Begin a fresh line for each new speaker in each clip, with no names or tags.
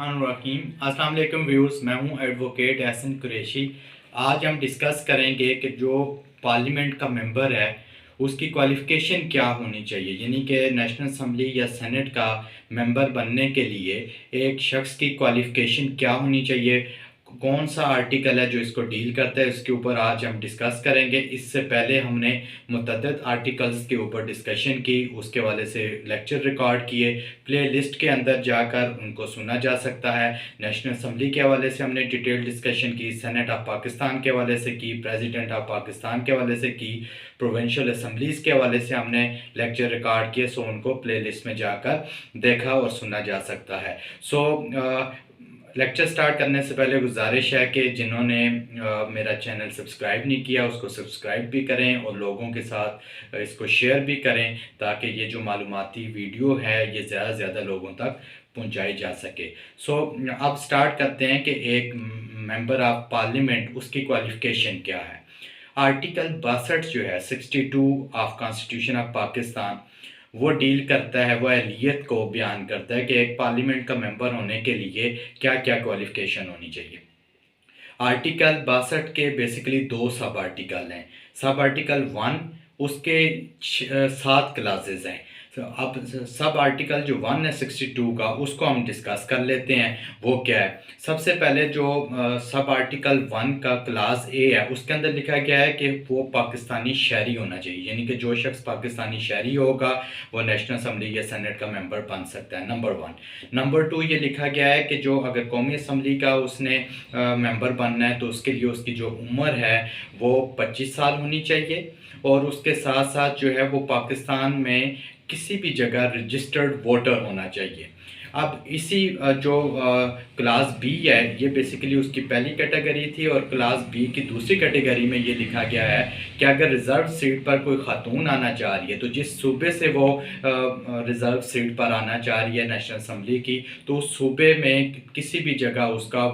बिस्मिल्लाहिर्रहमानिर्रहीम। अस्सलाम वालेकुम व्यूअर्स, मैं हूं एडवोकेट एहसन कुरैशी। आज हम डिस्कस करेंगे कि जो पार्लियामेंट का मेंबर है उसकी क्वालिफ़िकेशन क्या होनी चाहिए, यानी कि नेशनल असम्बली या सेनेट का मेंबर बनने के लिए एक शख्स की क्वालिफ़िकेशन क्या होनी चाहिए, कौन सा आर्टिकल है जो इसको डील करता है, इसके ऊपर आज हम डिस्कस करेंगे। इससे पहले हमने मुतअद्दिद आर्टिकल्स के ऊपर डिस्कशन की, उसके वाले से लेक्चर रिकॉर्ड किए, प्ले लिस्ट के अंदर जाकर उनको सुना जा सकता है। नेशनल असम्बली के हवाले से हमने डिटेल डिस्कशन की, सेनेट ऑफ पाकिस्तान के हवाले से की, प्रेसिडेंट ऑफ पाकिस्तान के हवाले से की, प्रोविंशियल असम्बलीज़ के हवाले से हमने लेक्चर रिकॉर्ड किए। सो उनको प्ले लिस्ट में जाकर देखा और सुना जा सकता है। लेक्चर स्टार्ट करने से पहले गुजारिश है कि जिन्होंने मेरा चैनल सब्सक्राइब नहीं किया उसको सब्सक्राइब भी करें और लोगों के साथ इसको शेयर भी करें, ताकि ये जो मालूमाती वीडियो है ये ज़्यादा से ज़्यादा लोगों तक पहुंचाई जा सके। अब स्टार्ट करते हैं कि एक मेंबर ऑफ पार्लियामेंट उसकी क्वालिफ़िकेशन क्या है। आर्टिकल 62 जो है 62 ऑफ कॉन्स्टिट्यूशन ऑफ पाकिस्तान वो डील करता है, वो अहलियत को बयान करता है कि एक पार्लियामेंट का मेंबर होने के लिए क्या क्या क्वालिफ़िकेशन होनी चाहिए। आर्टिकल 62 के बेसिकली दो सब आर्टिकल हैं। सब आर्टिकल 1 उसके 7 क्लासेस हैं। अब सब आर्टिकल जो 1 है 62 का उसको हम डिस्कस कर लेते हैं। वो क्या है, सबसे पहले जो सब आर्टिकल 1 का क्लास ए है उसके अंदर लिखा गया है कि वो पाकिस्तानी शहरी होना चाहिए, यानी कि जो शख्स पाकिस्तानी शहरी होगा वो नेशनल असम्बली या सेनेट का मेंबर बन सकता है, नंबर 1। नंबर 2 ये लिखा गया है कि जो अगर कौमी असम्बली का उसने मेंबर बनना है तो उसके लिए उसकी जो उम्र है वो 25 साल होनी चाहिए, और उसके साथ साथ जो है वो पाकिस्तान में किसी भी जगह रजिस्टर्ड वोटर होना चाहिए। अब इसी जो क्लास बी है ये बेसिकली उसकी पहली कैटेगरी थी, और क्लास बी की दूसरी कैटेगरी में ये लिखा गया है कि अगर रिज़र्व सीट पर कोई खातून आना चाह रही है तो जिस सूबे से वो रिज़र्व सीट पर आना चाह रही है नेशनल असम्बली की, तो उस सूबे में किसी भी जगह उसका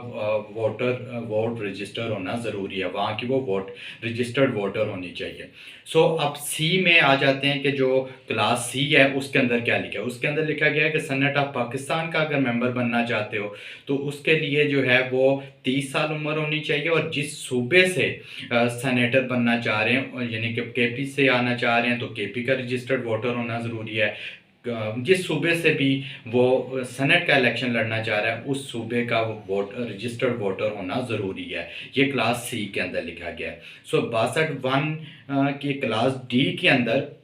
वोट रजिस्टर होना ज़रूरी है, वहाँ की वो वोट रजिस्टर्ड वोटर होनी चाहिए। अब सी में आ जाते हैं कि जो क्लास सी है उसके अंदर क्या लिखा है। उसके अंदर लिखा गया है कि सेनेट ऑफ पाकिस्तान का अगर मेंबर बनना चाहते हो तो उसके लिए जो है वो 30 साल उम्र होनी चाहिए, और जिस सूबे से सेनेटर बनना चाह रहे हैं, यानी कि केपी से आना चाह रहे हैं तो केपी का रजिस्टर्ड वोटर होना ज़रूरी है। जिस सूबे से भी वो सेनेट का इलेक्शन लड़ना चाह रहा है उस सूबे का वो रजिस्टर्ड वोटर होना ज़रूरी है। ये क्लास सी के अंदर लिखा गया है। 62 की क्लास डी के अंदर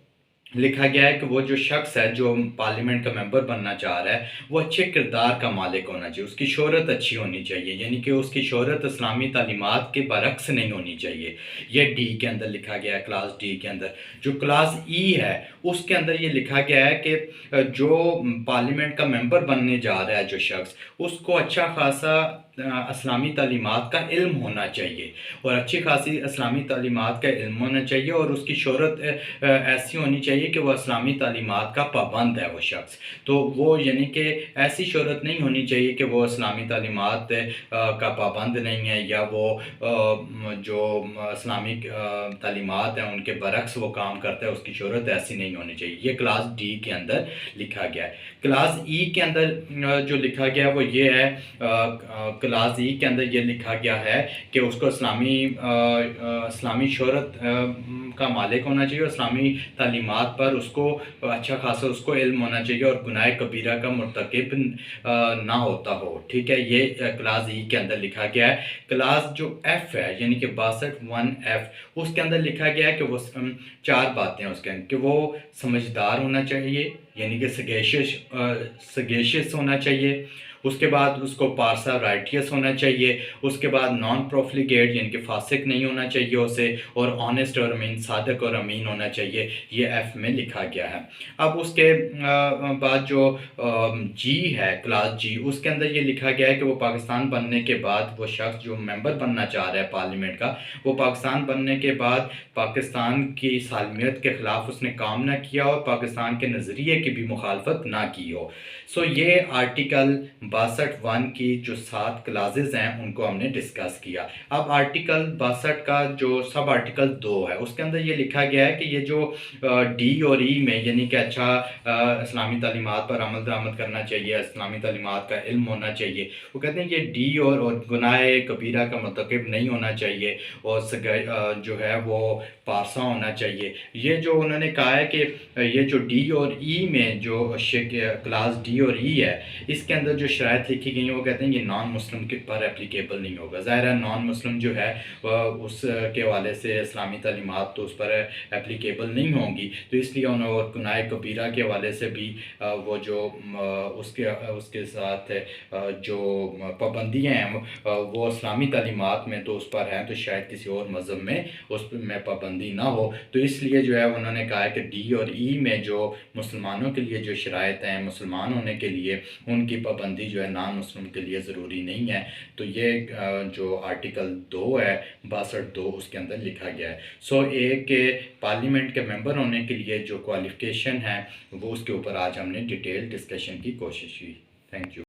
लिखा गया है कि वो जो शख्स है जो पार्लियामेंट का मेंबर बनना चाह रहा है वो अच्छे किरदार का मालिक होना चाहिए, उसकी शोहरत अच्छी होनी चाहिए, यानी कि उसकी शोहरत इस्लामी तालीमात के बरक्स नहीं होनी चाहिए। ये डी के अंदर लिखा गया है, क्लास डी के अंदर। जो क्लास ई है उसके अंदर ये लिखा गया है कि जो पार्लियामेंट का मेंबर बनने जा रहा है जो शख्स, उसको अच्छा खासा इस्लामी तालीमात का इल्म होना चाहिए, और अच्छी खासी इस्लामी तालीमात का इल्म होना चाहिए, और उसकी शोहरत ऐसी होनी चाहिए कि वह इस्लामी तालीमात का पाबंद है वो शख्स। तो वो यानी कि ऐसी शोहरत नहीं होनी चाहिए कि वो इस्लामी तालीमात का पाबंद नहीं है, या वो जो इस्लामी तालीमात हैं उनके बरक्स वो काम करता है, उसकी शोहरत ऐसी नहीं होनी चाहिए। ये क्लास डी के अंदर लिखा गया है। क्लास ई के अंदर जो लिखा गया है वो ये है, क्लास ई के अंदर ये लिखा गया है कि उसको इस्लामी शोहरत का मालिक होना चाहिए, इस्लामी तालीमात पर उसको अच्छा खासा उसको इल्म होना चाहिए, और गुनाह कबीरा का मुर्तकिब ना होता हो। ठीक है, ये क्लास ई के अंदर लिखा गया है। क्लास जो एफ़ है यानी कि 62(1)(f) उसके अंदर लिखा गया है कि वो 4 बातें हैं उसके अंदर, कि वो समझदार होना चाहिए, यानी कि सगेशियस होना चाहिए। उसके बाद उसको पारसा राइटियस होना चाहिए। उसके बाद नॉन प्रोफिलिगेट यानी कि फासिक नहीं होना चाहिए उसे, और ऑनेस्ट और अमीन, सादक और अमीन होना चाहिए। ये एफ़ में लिखा गया है। अब उसके बाद जो जी है, क्लास जी, उसके अंदर ये लिखा गया है कि वो पाकिस्तान बनने के बाद वो शख्स जो मेंबर बनना चाह रहा है पार्लियामेंट का, वो पाकिस्तान बनने के बाद पाकिस्तान की सालमियत के ख़िलाफ़ उसने काम ना किया और पाकिस्तान के नज़रिए کی بھی مخالفت نہ کی ہو۔ سو یہ آرٹیکل 62(1) کی جو 7 کلازز ہیں ان کو ہم نے ڈسکس کیا۔ اب آرٹیکل 62 کا جو سب آرٹیکل 2 ہے اس کے اندر یہ لکھا گیا ہے کہ یہ جو ڈی اور ای میں یعنی کہ اچھا اسلامی تعلیمات پر عمل درآمد کرنا چاہیے، اسلامی تعلیمات کا علم ہونا چاہیے، وہ کہتے ہیں یہ ڈی اور گناہ کبیرہ کا مرتکب نہیں ہونا چاہیے اور جو ہے وہ پارسا ہونا چاہیے۔ یہ جو انہوں نے کہا ہے کہ یہ جو ڈی اور ای میں جو کلاس ڈی اور ای ہے اس کے اندر جو شرائط لکھی گئی ہیں وہ کہتے ہیں یہ نان مسلم کے پر اپلیکیبل نہیں ہوگا۔ ظاہر ہے نان مسلم جو ہے اس کے حوالے سے اسلامی تعلیمات تو اس پر اپلیکیبل نہیں ہوں گی، تو اس لیے انہوں اور گناہ کبیرہ کے حوالے سے بھی وہ جو اس کے ساتھ جو پابندیاں ہیں وہ اسلامی تعلیمات میں تو اس پر ہیں، تو شاید کسی اور مذہب میں اس میں پابندی نہ ہو، تو اس لیے جو ہے انہوں نے کہا ہے کہ ڈی اور ای میں جو مسلمانوں کے لیے جو شرائط ہیں مسلمان ہونے کے لیے ان کی پابندی جو ہے نان مسلم کے لیے ضروری نہیں ہے۔ تو یہ جو آرٹیکل 2 ہے 62(2) اس کے اندر لکھا گیا ہے۔ سو ایک پارلیمنٹ کے ممبر ہونے کے لیے جو کوالیفیکیشن ہے وہ اس کے اوپر آج ہم نے ڈیٹیل ڈسکشن کی کوشش کی۔ Thank you.